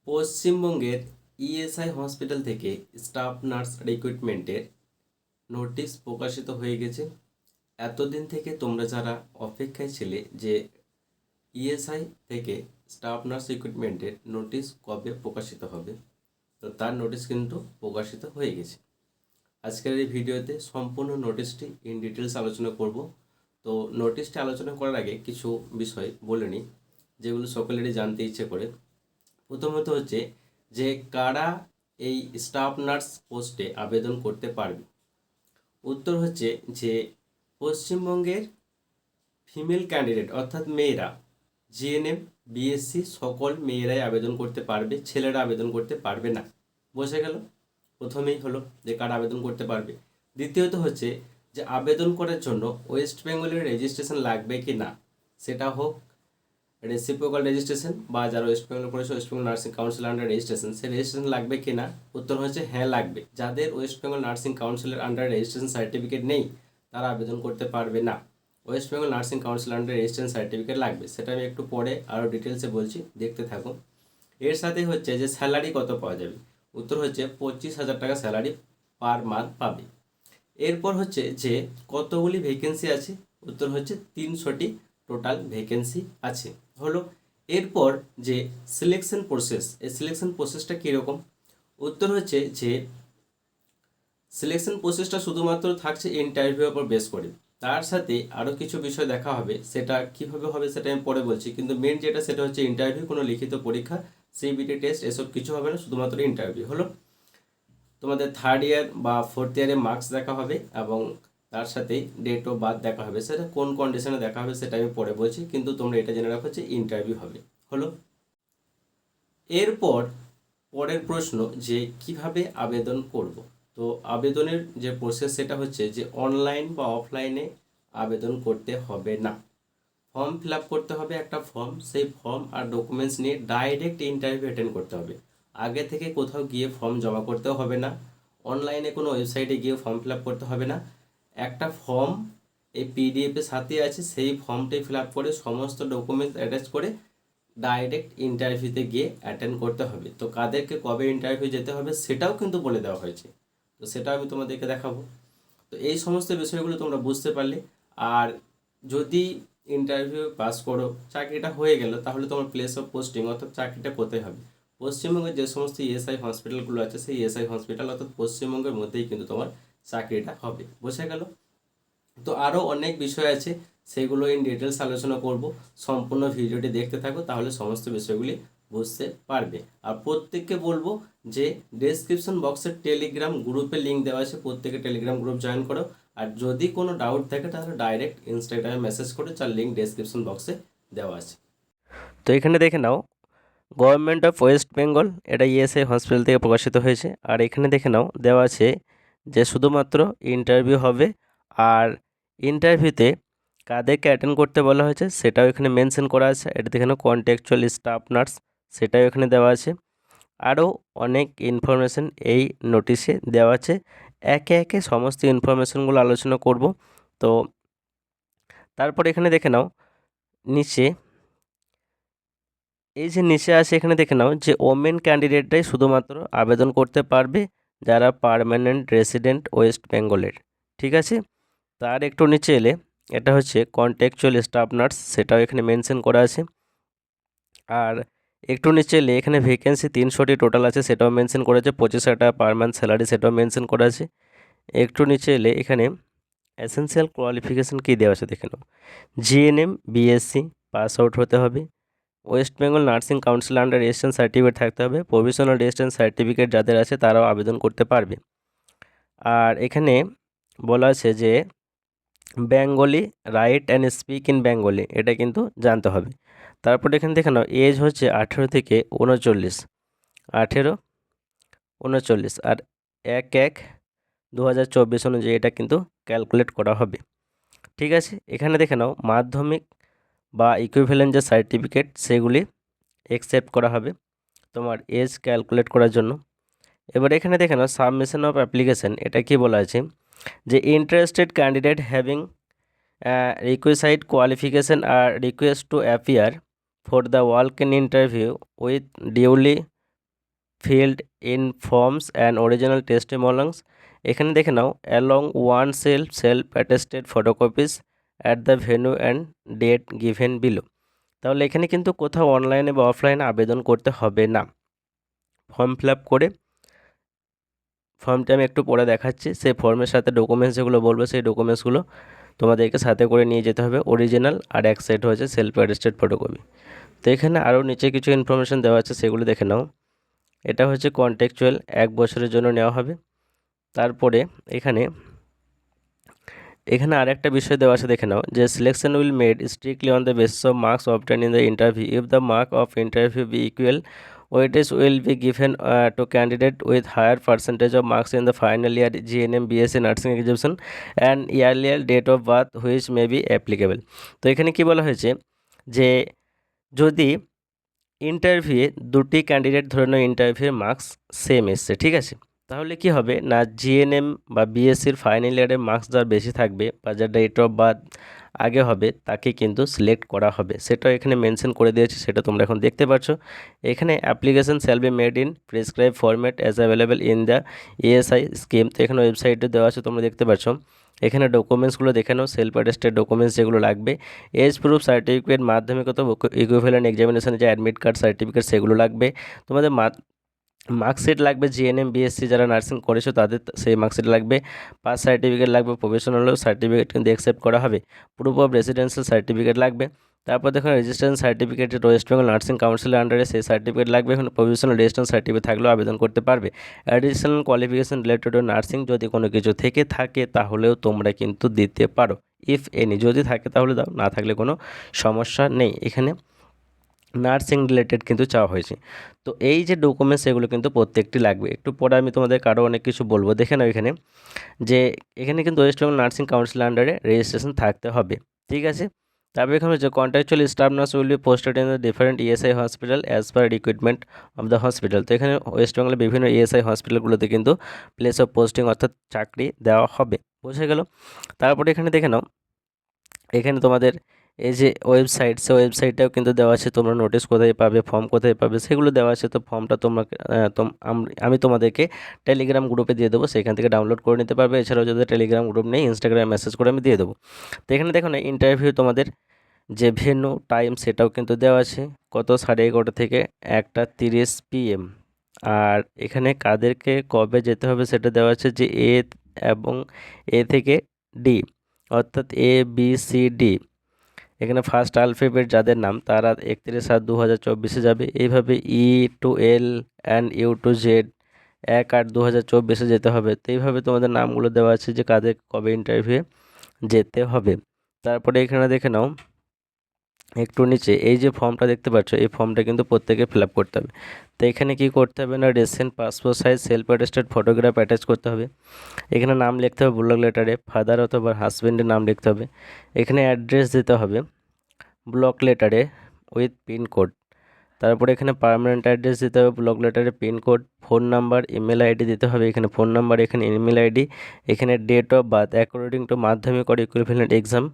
পশ্চিমবঙ্গের ESI hospital থেকে staff nurse রিক্রুটমেন্টের notice প্রকাশিত হয়ে গেছে। এতদিন থেকে তোমরা যারা অপেক্ষায় ছিলে যে ইএসআই থেকে স্টাফ নার্স রিক্রুটমেন্টের নোটিশ কবে প্রকাশিত হবে, তো তার নোটিশ কিন্তু প্রকাশিত হয়ে গেছে। আজকের এই ভিডিওতে সম্পূর্ণ নোটিশটি ইন ডিটেলস আলোচনা করব। তো নোটিশটি আলোচনা করার আগে কিছু বিষয় বলে নিই, যেগুলো সকলেরই জানতে ইচ্ছে করে। প্রথমত হচ্ছে যে কারা এই স্টাফ নার্স পোস্টে আবেদন করতে পারবে। উত্তর হচ্ছে যে পশ্চিমবঙ্গের ফিমেল ক্যান্ডিডেট অর্থাৎ মেয়েরা, জিএনএম, বিএসসি সকল মেয়েরাই আবেদন করতে পারবে, ছেলেরা আবেদন করতে পারবে না। বোঝা গেল? প্রথমেই হলো যে কারা আবেদন করতে পারবে। দ্বিতীয়ত হচ্ছে যে আবেদন করার জন্য ওয়েস্ট বেঙ্গলের রেজিস্ট্রেশন লাগবে কি না, সেটা হোক রেসিপ্রোকাল রেজিস্ট্রেশন বা যারা ওয়েস্ট বেঙ্গল করেছে West Bengal nursing council under registration, সেই রেজিস্ট্রেশন লাগবে কি না। উত্তর হচ্ছে হ্যাঁ লাগবে। যাদের ওয়েস্ট বেঙ্গল নার্সিং কাউন্সিলের আন্ডার রেজিস্ট্রেশন সার্টিফিকেট নেই তারা আবেদন করতে পারবে না। West Bengal nursing council under registration certificate লাগবে, সেটা আমি একটু পরে আরও ডিটেলসে বলছি, দেখতে থাকুন। এর সাথে হচ্ছে যে স্যালারি কত পাওয়া যাবে। উত্তর হচ্ছে 25,000 টাকা স্যালারি পার মান্থ পাবে। এরপর হচ্ছে যে কতগুলি ভ্যাকেন্সি আছে। উত্তর হচ্ছে 300টি টোটাল ভ্যাকেন্সি আছে হলো। এরপর যে সিলেকশন প্রসেস, এই সিলেকশন প্রসেসটা কীরকম। উত্তর হচ্ছে যে সিলেকশন প্রসেসটা শুধুমাত্র থাকছে ইন্টারভিউর উপর বেস করে, তার সাথে আরও কিছু বিষয় দেখা হবে। সেটা কীভাবে হবে সেটা আমি পরে বলছি, কিন্তু মেন যেটা সেটা হচ্ছে ইন্টারভিউ, কোনো লিখিত পরীক্ষা, সিবিটি টেস্ট এসব কিছু হবে না, শুধুমাত্র ইন্টারভিউ হলো। তোমাদের থার্ড ইয়ার বা ফোর্থ ইয়ারে মার্কস দেখা হবে এবং তার সাথে ডেট অফ বার্থ দেখা হবে। সেটা কোন কন্ডিশনে দেখা হবে সেটা আমি পরে বলছি, কিন্তু তোমরা এটা জেনে রাখো যে ইন্টারভিউ হবে হলো। এরপর পরের প্রশ্ন যে কিভাবে আবেদন করব। তো আবেদনের যে প্রসেস সেটা হচ্ছে যে অনলাইন বা অফলাইনে আবেদন করতে হবে না। ফর্ম ফিল আপ করতে হবে একটা ফর্ম, সেই ফর্ম আর ডকুমেন্টস নিয়ে ডাইরেক্ট ইন্টারভিউ অ্যাটেন্ড করতে হবে। আগে থেকে কোথাও গিয়ে ফর্ম জমা করতেও হবে না, অনলাইনে কোনো ওয়েবসাইটে গিয়ে ফর্ম ফিল আপ করতে হবে না। একটা ফর্ম এই পিডিএফের সাথে আছে, সেই ফর্মটাই ফিল আপ করে সমস্ত ডকুমেন্টস অ্যাটাচ করে ডাইরেক্ট ইন্টারভিউতে গিয়ে অ্যাটেন্ড করতে হবে। তো কাদেরকে কবে ইন্টারভিউ যেতে হবে সেটাও কিন্তু বলে দেওয়া হয়েছে, তো সেটাও আমি তোমাদেরকে দেখাবো। তো এই সমস্ত বিষয়গুলো তোমরা বুঝতে পারলে। আর যদি ইন্টারভিউ পাস করো, চাকরিটা হয়ে গেল, তাহলে তোমার প্লেস অফ পোস্টিং অর্থাৎ চাকরিটা কোথায় হবে। পশ্চিমবঙ্গের যে সমস্ত ইএসআই হসপিটালগুলো আছে সেই ইএসআই হসপিটাল অর্থাৎ পশ্চিমবঙ্গের মধ্যেই কিন্তু তোমার চাকরিটা হবে। বোঝা গেল? তো আরও অনেক বিষয় আছে, সেগুলো ইন ডিটেলস আলোচনা করব। সম্পূর্ণ ভিডিওটি দেখতে থাকো, তাহলে সমস্ত বিষয়গুলি বুঝতে পারবে। আর প্রত্যেককে বলবো যে ডেসক্রিপশন বক্সে টেলিগ্রাম গ্রুপে লিঙ্ক দেওয়া আছে, প্রত্যেকে টেলিগ্রাম গ্রুপ জয়েন করো। আর যদি কোনো ডাউট থাকে তাহলে ডাইরেক্ট ইনস্টাগ্রামে মেসেজ করে, যার লিঙ্ক ডেসক্রিপশন বক্সে দেওয়া আছে। তো এখানে দেখে নাও গভর্নমেন্ট অফ ওয়েস্ট বেঙ্গল, এটা ইএসআই হসপিটাল থেকে প্রকাশিত হয়েছে। আর এখানে দেখে নাও দেওয়া আছে যে শুধুমাত্র ইন্টারভিউ হবে, আর ইন্টারভিউতে কাদেরকে অ্যাটেন্ড করতে বলা হয়েছে সেটাও এখানে মেনশন করা আছে। এটা দেখে নাও কন্ট্যাকচুয়াল স্টাফ নার্স, সেটাও এখানে দেওয়া আছে। আরও অনেক ইনফরমেশন এই নোটিশে দেওয়া আছে। একে একে সমস্ত ইনফরমেশনগুলো আলোচনা করব। তো তারপর এখানে দেখে নাও নিচে, এই যে নিচে আছে এখানে দেখে নাও যে ওমেন ক্যান্ডিডেটরাই শুধুমাত্র আবেদন করতে পারবে যারা পার্মানেন্ট রেসিডেন্ট ওয়েস্ট বেঙ্গলের। ঠিক আছে, তার একটু নিচে এলে এটা হচ্ছে কন্ট্যাকচুয়াল স্টাফ নার্স, সেটাও এখানে মেনশন করা আছে। আর একটু নিচে এলে এখানে ভ্যাকেন্সি 300টি টোটাল আছে, সেটাও মেনশন করা আছে। 25,000 টাকা পার মান্থ স্যালারি, সেটাও মেনশন করা আছে। একটু নিচে এলে এখানে এসেনশিয়াল কোয়ালিফিকেশান কী দেওয়া আছে দেখে নাও। জিএনএম, বিএসসি পাস আউট হতে হবে, West Bengal nursing council under registration certificate থাকতে হবে। প্রভিশনাল রেজিস্ট্রেশন সার্টিফিকেট যাদের আছে তারাও আবেদন করতে পারবে। আর এখানে বলা আছে যে Bengali, right and speak in Bengali, এটা কিন্তু জানতে হবে। তারপর এখানে দেখে নাও এজ হচ্ছে 18 থেকে 39, 18, 39 আর 1/1/2024 অনুযায়ী এটা কিন্তু ক্যালকুলেট করা হবে। ঠিক আছে, এখানে দেখে নাও মাধ্যমিক বা ইকুইভ্যালেন্ট যে সার্টিফিকেট সেগুলি অ্যাকসেপ্ট করা হবে তোমার এজ ক্যালকুলেট করার জন্য। এবার এখানে দেখে নাও সাবমিশন অফ অ্যাপ্লিকেশান, এটা কি বলা আছে যে interested candidate having requisite qualification are request to appear for the walk-in interview with duly filled in forms and original testimonials. এখানে দেখে নাও along one self attested photocopies at the venue and date given below. তাহলে এখানে কিন্তু কোথাও অনলাইনে বা অফলাইনে আবেদন করতে হবে না। ফর্ম ফিল আপ করে ফর্মটা আমি একটু পরে দেখাচ্ছি, সেই ফর্মের সাথে ডকুমেন্টস যেগুলো বলবো সেই ডকুমেন্টসগুলো তোমাদেরকে সাথে করে নিয়ে যেতে হবে, অরিজিনাল আর এক সাইড হচ্ছে সেলফ অ্যাটেস্টেড ফটোকপি। তো এখানে আরও নিচে কিছু ইনফরমেশন দেওয়া আছে, সেগুলো দেখে নাও। এটা হচ্ছে কন্ট্রাকচুয়াল, 1 বছরের জন্য নেওয়া হবে। তারপরে এখানে এখানে আরেকটা বিষয় দেওয়া আছে, দেখে নাও যে selection will made strictly on the basis of marks obtain in the interview. If the mark of interview be equal, weightage will be given to candidate with higher percentage of marks in the final year GNM BSc nursing examination and earlier date of birth which may be applicable। তো এখানে কি বলা হয়েছে যে যদি ইন্টারভিউয়ে দুটি candidate ধরে নাও ইন্টারভিউয়ের মার্কস সেম এসছে, ঠিক আছে, তাহলে কি হবে না জিএনএম বা বিএসসির ফাইনাল ইয়ারের মার্কস যার বেশি থাকবে বা যার ডেট অফ বার্থ আগে হবে তাকে কিন্তু সিলেক্ট করা হবে। সেটাও এখানে মেনশন করে দিয়েছি, সেটা তোমরা এখন দেখতে পাচ্ছ। এখানে application shall be made in prescribe format as available in the ESI scheme. তো এখানে ওয়েবসাইটে দেওয়া আছে, তোমরা দেখতে পাচ্ছ। এখানে ডকুমেন্টসগুলো দেখে নাও, সেলফ অ্যাটেস্টেড ডকুমেন্টস যেগুলো লাগবে, এজ প্রুফ সার্টিফিকেট, মাধ্যমিকত ইকুইভ্যালেন্ট এক্সামিনেশন যে অ্যাডমিট কার্ড সার্টিফিকেট সেগুলো লাগবে। তোমাদের মার্কশিট লাগবে, জিএনএম বিএসসি যারা নার্সিং করেছো তাদের সেই মার্কশিট লাগবে। পাস সার্টিফিকেট লাগবে, প্রফেশনাল সার্টিফিকেট কিন্তু অ্যাকসেপ্ট করা হবে। প্রুফ অফ রেসিডেন্সিয়াল সার্টিফিকেট লাগবে। তারপর দেখুন registration certificate West Bengal nursing কাউন্সিলের আন্ডারে সেই সার্টিফিকেট লাগবে। এখন প্রফেশনাল রেজিস্ট্রেশন সার্টিফিকেট থাকলেও আবেদন করতে পারবে। Additional qualification related to nursing যদি কোনো কিছু থেকে থাকে তাহলেও তোমরা কিন্তু দিতে পারো, ইফ এনি, যদি থাকে তাহলে দাও, না থাকলে কোনো সমস্যা নেই। এখানে নার্সিং রিলেটেড কিন্তু চাওয়া হয়েছে। তো এই যে ডকুমেন্টস এগুলো কিন্তু প্রত্যেকটি লাগবে। একটু পরে আমি তোমাদের আরও অনেক কিছু বলবো, দেখে নাও এখানে যে এখানে কিন্তু ওয়েস্ট বেঙ্গল নার্সিং কাউন্সিল আন্ডারে রেজিস্ট্রেশন থাকতে হবে, ঠিক আছে। তারপরে এখানে হচ্ছে contractual staff nurse will be posted in the different ESI hospital as per recruitment of the hospital. তো এখানে ওয়েস্ট বেঙ্গলের বিভিন্ন ইএসআই হসপিটালগুলোতে কিন্তু প্লেস অফ পোস্টিং অর্থাৎ চাকরি দেওয়া হবে, বোঝা গেল। তারপরে এখানে দেখে নাও, এখানে তোমাদের এই যে ওয়েবসাইট, সে ওয়েবসাইটটাও কিন্তু দেওয়া আছে, তোমরা নোটিশ কোথায় পাবে, ফর্ম কোথায় পাবে সেগুলো দেওয়া আছে। তো ফর্মটা তোমরা আমি তোমাদেরকে টেলিগ্রাম গ্রুপে দিয়ে দেবো, সেখান থেকে ডাউনলোড করে নিতে পারবে। এছাড়াও যদি টেলিগ্রাম গ্রুপ নেই, ইনস্টাগ্রামে মেসেজ করে আমি দিয়ে দেবো। তো এখানে দেখো না ইন্টারভিউ তোমাদের যে ভেন্যু টাইম সেটাও কিন্তু দেওয়া আছে, কত 11:30 থেকে 1:30 PM। আর এখানে কাদেরকে কবে যেতে হবে সেটা দেওয়া আছে, যে এবং এ থেকে ডি, অর্থাৎ ABCD। এখানে ফার্স্ট আলফাবেট যাদের নাম তারা 31/7/2024 যাবে। এইভাবে E to L and U to Z 1/8/2024 যেতে হবে। তো এইভাবে তোমাদের নামগুলো দেওয়া আছে যে কাদের কবে ইন্টারভিউয়ে যেতে হবে। তারপরে এখানে দেখে নাও একটু নিচে এই যে ফর্মটা দেখতে পাচ্ছ, এই ফর্মটা কিন্তু প্রত্যেকে ফিল আপ করতে হবে। তো এখানে কি করতে হবে না, recent passport size self attested photograph attach করতে হবে। এখানে নাম লিখতে হবে ব্লক লেটারে, ফাদার অথবা হাজব্যান্ডের নাম লিখতে হবে। এখানে অ্যাড্রেস দিতে হবে ব্লক লেটারে উইথ পিনকোড। তারপরে এখানে পার্মানেন্ট অ্যাড্রেস দিতে হবে ব্লক লেটারে, pin code, phone number, email ID দিতে হবে। এখানে ফোন নাম্বার, এখানে ইমেল আইডি, এখানে date of birth according to Madhyamik or equivalent exam,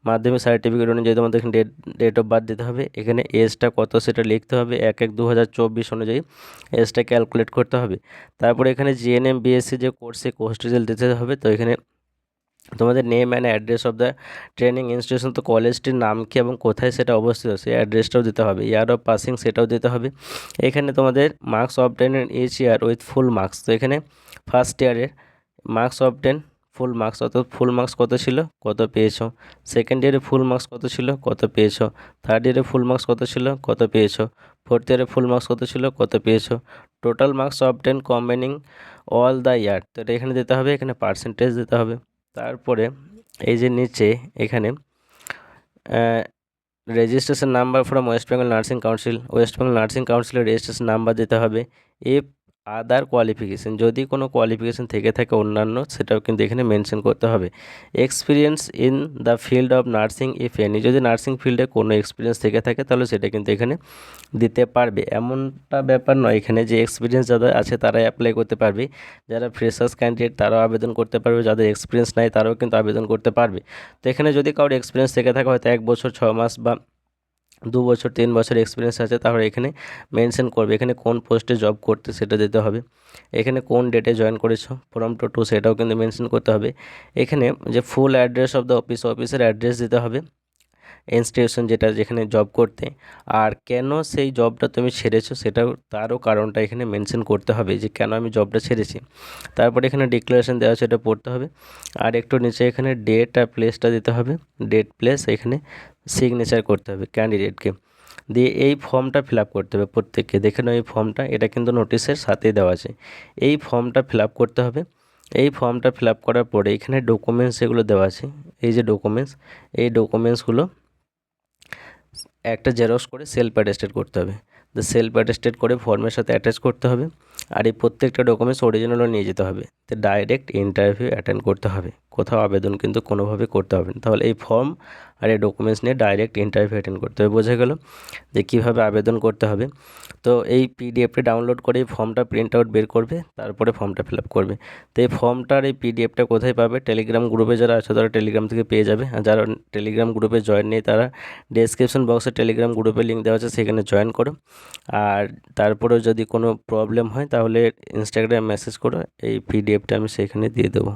Madhyamik certificate অনুযায়ী তোমাদের এখানে ডেট অফ বার্থ দিতে হবে। এখানে এজটা কত সেটা লিখতে হবে, 1/1/2024 অনুযায়ী এজটা ক্যালকুলেট করতে হবে। তারপরে এখানে জিএনএম বিএসসি যে কোর্স, সেই কোর্স রেজাল্ট দিতে হবে। তো এখানে তোমাদের name and address of the training institution, তো কলেজটির নাম কি এবং কোথায় সেটা অবস্থিত সেই অ্যাড্রেসটাও দিতে হবে। ইয়ার অফ পাসিং সেটাও দিতে হবে। এখানে তোমাদের marks obtain in each year with full marks. তো এখানে ফার্স্ট ইয়ারের মার্কস অবটেন ফুল মার্কস, অর্থাৎ ফুল মার্কস কত ছিল, কত পেয়েছো। সেকেন্ড ইয়ারে ফুল মার্কস কত ছিল, কত পেয়েছো। থার্ড ইয়ারে ফুল মার্কস কত ছিল, কত পেয়েছো। ফোর্থ ইয়ারে ফুল মার্কস কত ছিল, কত পেয়েছো। Total marks obtain combining all the year, তো এটা এখানে দিতে হবে। এখানে পার্সেন্টেজ দিতে হবে। তারপরে এই যে নিচে এখানে registration number from West Bengal nursing council, West Bengal nursing কাউন্সিলের রেজিস্ট্রেশন নাম্বার দিতে হবে। ইফ আদার কোয়ালিফিকেশন, যদি কোনো কোয়ালিফিকেশন থেকে থাকে অন্যান্য, সেটাও কিন্তু এখানে মেনশন করতে হবে। Experience in the field of nursing if any, যদি নার্সিং ফিল্ডে কোনো এক্সপিরিয়েন্স থেকে থাকে তাহলে সেটা কিন্তু এখানে দিতে পারবে। এমনটা ব্যাপার নয় এখানে যে এক্সপিরিয়েন্স যাদের আছে তারাই অ্যাপ্লাই করতে পারবে, যারা ফ্রেশার্স ক্যান্ডিডেট তারাও আবেদন করতে পারবে, যাদের এক্সপিরিয়েন্স নাই তারাও কিন্তু আবেদন করতে পারবে। তো এখানে যদি কারোর এক্সপিরিয়েন্স থেকে থাকে হয়তো 1 বছর 6 মাস বা 2 বছর 3 বছর এক্সপিরিয়েন্স আছে তাহলে এখানে মেনশন করবে, এখানে কোন পোস্টে জব করতে সেটা দিতে হবে, এখানে কোন ডেটে জয়েন করেছো ফ্রম টু সেটাও কিন্তু মেনশন করতে হবে, এখানে যে ফুল অ্যাড্রেস অফ দ্য অফিসের অ্যাড্রেস দিতে হবে, ইনস্টিটিউশন যেটা যেখানে জব করতে, আর কেন সেই জবটা তুমি ছেড়েছো সেটাও তারও কারণটা এখানে মেনশন করতে হবে যে কেন আমি জবটা ছেড়েছি। তারপরে এখানে ডিক্লারেশন দেওয়া আছে, এটা পড়তে হবে। আর একটু নিচে এখানে ডেট আর প্লেসটা দিতে হবে, ডেট প্লেস, এখানে সিগনেচার করতে হবে ক্যান্ডিডেটকে, দিয়ে এই ফর্মটা ফিল আপ করতে হবে প্রত্যেককে। দেখে নাও এই ফর্মটা, এটা কিন্তু নোটিশের সাথেই দেওয়া আছে, এই ফর্মটা ফিল আপ করতে হবে। এই ফর্মটা ফিল আপ করার পরে এখানে ডকুমেন্টস এগুলো দেওয়া আছে, এই যে ডকুমেন্টস, এই ডকুমেন্টসগুলো একটা জেরক্স করে সেলফ অ্যাটেস্টেড করতে হবে, তো সেলফ অ্যাটেস্টেড করে ফর্মের সাথে অ্যাটাচ করতে হবে। আর এই প্রত্যেকটা ডকুমেন্টস অরিজিনালও নিয়ে যেতে হবে, তো ডাইরেক্ট ইন্টারভিউ অ্যাটেন্ড করতে হবে, কোথাও আবেদন কিন্তু কোনোভাবে করতে হবে না। তাহলে এই ফর্ম আর এই ডকুমেন্টস নিয়ে ডাইরেক্ট ইন্টারভিউ অ্যাটেন্ড করতে হবে। বোঝা গেল যে কীভাবে আবেদন করতে হবে। তো এই পিডিএফটা ডাউনলোড করে এই ফর্মটা প্রিন্ট আউট বের করবে, তারপরে ফর্মটা ফিল আপ করবে। তো এই ফর্মটার এই পিডিএফটা কোথায় পাবে? টেলিগ্রাম গ্রুপে যারা আছে তারা টেলিগ্রাম থেকে পেয়ে যাবে, আর যারা টেলিগ্রাম গ্রুপে জয়েন নেই তারা ডেসক্রিপশন বক্সে টেলিগ্রাম গ্রুপের লিঙ্ক দেওয়া আছে, সেখানে জয়েন করো। আর তারপরেও যদি কোনো প্রবলেম হয় তাহলে ইনস্টাগ্রামে মেসেজ করো, এই পিডিএফটা আমি সেখানে দিয়ে দেবো।